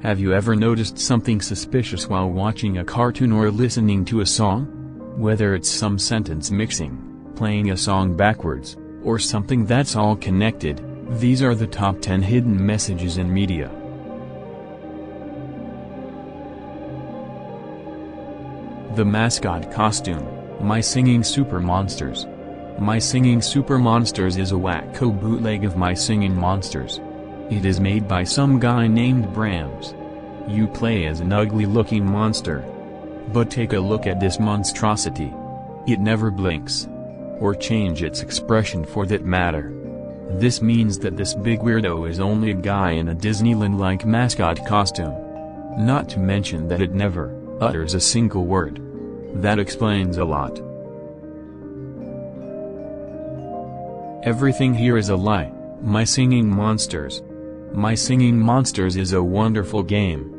Have you ever noticed something suspicious while watching a cartoon or listening to a song? Whether it's some sentence mixing, playing a song backwards, or something that's all connected, these are the top 10 hidden messages in media. The mascot costume, My Singing Super Monsters. My Singing Super Monsters is a wacko bootleg of My Singing Monsters. It is made by some guy named Brams. You play as an ugly-looking monster. But take a look at this monstrosity. It never blinks. Or change its expression for that matter. This means that this big weirdo is only a guy in a Disneyland-like mascot costume. Not to mention that it never utters a single word. That explains a lot. Everything here is a lie. My Singing Monsters. My Singing Monsters is a wonderful game.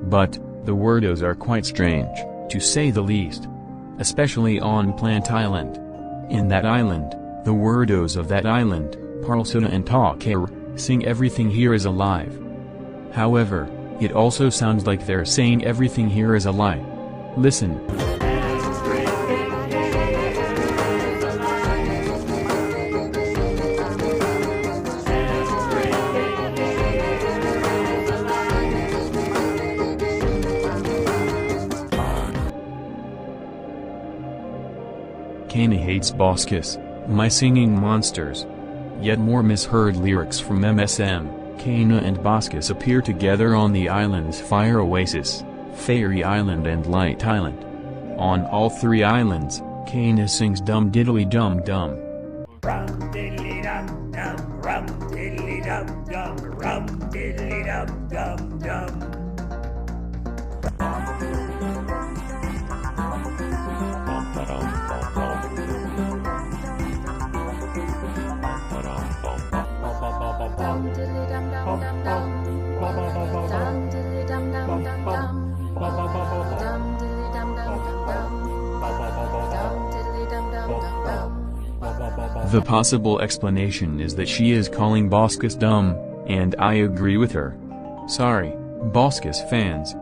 But, the wordos are quite strange, to say the least. Especially on Plant Island. In that island, the wordos of that island, Parlsuna and Talker, sing Everything Here Is Alive. However, it also sounds like they're saying everything here is a lie. Listen. Kana hates Boskus, My Singing Monsters. Yet more misheard lyrics from MSM. Kana and Boskus appear together on the islands Fire Oasis, Fairy Island and Light Island. On all three islands, Kana sings Dum Diddly Dum Dum. Rum diddly dum dum, rum diddly dum dum, rum diddly dum dum dum. The possible explanation is that she is calling Boskus dumb, and I agree with her. Sorry, Boskus fans.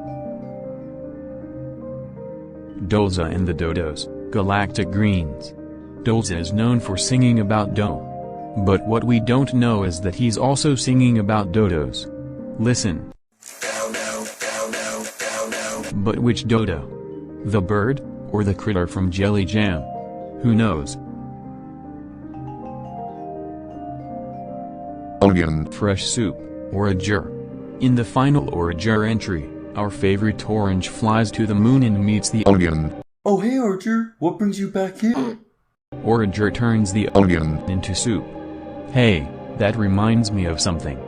Dolza and the Dodos, Galactic Greens. Dolza is known for singing about dough. But what we don't know is that he's also singing about dodos. Listen. But which dodo? The bird, or the critter from Jelly Jam? Who knows? Fresh soup, or a jur. In the final or a jur entry, our favorite orange flies to the moon and meets the onion. Oh hey Archer, what brings you back here? Orager turns the onion into soup. Hey, that reminds me of something.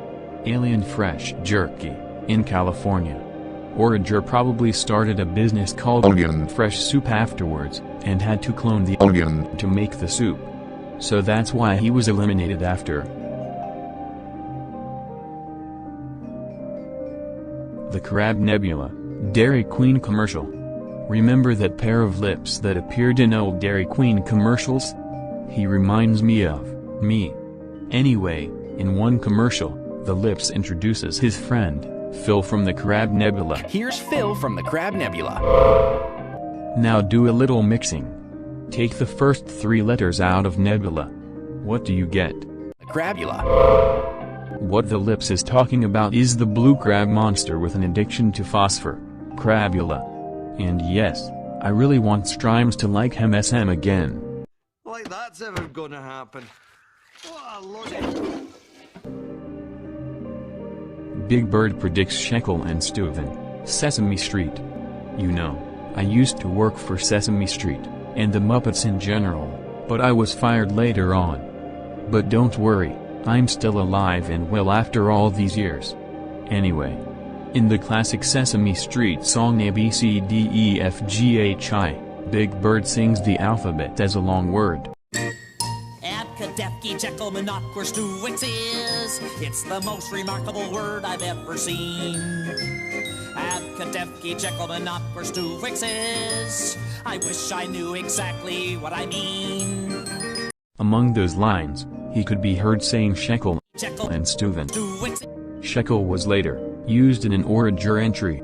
Alien Fresh Jerky, in California. Orager probably started a business called Onion Fresh Soup afterwards, and had to clone the onion to make the soup. So that's why he was eliminated after. The Crab Nebula, Dairy Queen commercial. Remember that pair of lips that appeared in old Dairy Queen commercials? He reminds me of me. Anyway, in one commercial, the lips introduces his friend, Phil from the Crab Nebula. Here's Phil from the Crab Nebula. Now do a little mixing. Take the first 3 letters out of Nebula. What do you get? The Crabula. What the lips is talking about is the blue crab monster with an addiction to phosphor, Crabula. And yes, I really want Strimes to like MSM again. Like that's ever gonna happen. What a load. Big Bird predicts Shekel and Steuven, Sesame Street. You know, I used to work for Sesame Street, and the Muppets in general, but I was fired later on. But don't worry, I'm still alive and well after all these years. Anyway. In the classic Sesame Street song ABCDEFGHI, Big Bird sings the alphabet as a long word. Abkadefki Jekyll Monoquer Stuix is. It's the most remarkable word I've ever seen. Abkadefki Jekyll Monoquer Stuix is. I wish I knew exactly what I mean. Among those lines, he could be heard saying Shekel and Steuven. Shekel was later used in an orature entry.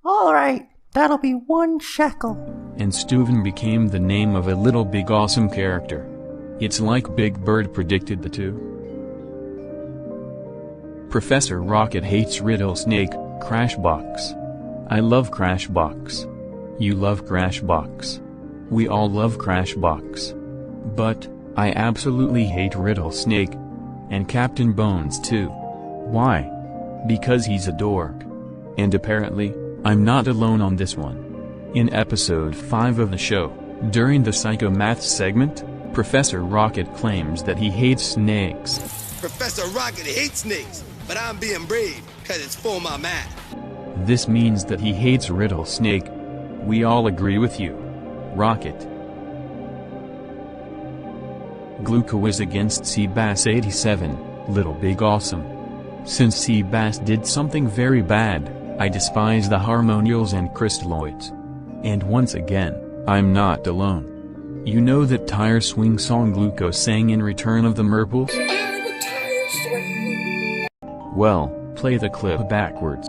Alright, that'll be 1 shekel. And Steuven became the name of a little big awesome character. It's like Big Bird predicted the two. Professor Rocket hates Riddle Snake, Crashbox. I love Crashbox. You love Crashbox. We all love Crashbox. But, I absolutely hate Riddle Snake. And Captain Bones too. Why? Because he's a dork. And apparently, I'm not alone on this one. In episode 5 of the show, during the Psychomath segment, Professor Rocket claims that he hates snakes. Professor Rocket hates snakes, but I'm being brave, cause it's for my math. This means that he hates Riddle Snake. We all agree with you. Rocket. Glucowiz against Seabass 87, Little Big Awesome. Since Seabass did something very bad, I despise the Harmonials and Crystalloids. And once again, I'm not alone. You know that tire swing song Gluco sang in Return of the Merples? Well, play the clip backwards.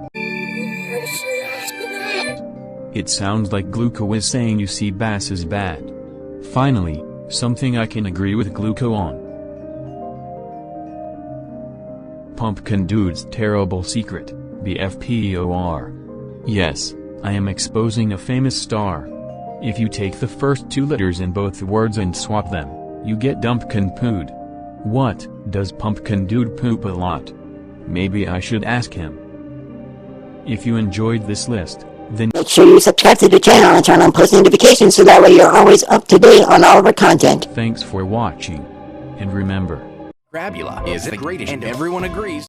It sounds like Gluco is saying you see Bass is bad. Finally, something I can agree with Gluco on. Pumpkin Dude's terrible secret, BFPOR. Yes, I am exposing a famous star. If you take the first 2 letters in both words and swap them, you get Dumpkin Pood. What, does Pumpkin Dude poop a lot? Maybe I should ask him. If you enjoyed this list, then Make sure you subscribe to the channel and turn on post notifications so that way you're always up to date on all of our content. thanks for watching. And remember, Crabula is the greatest, and everyone agrees.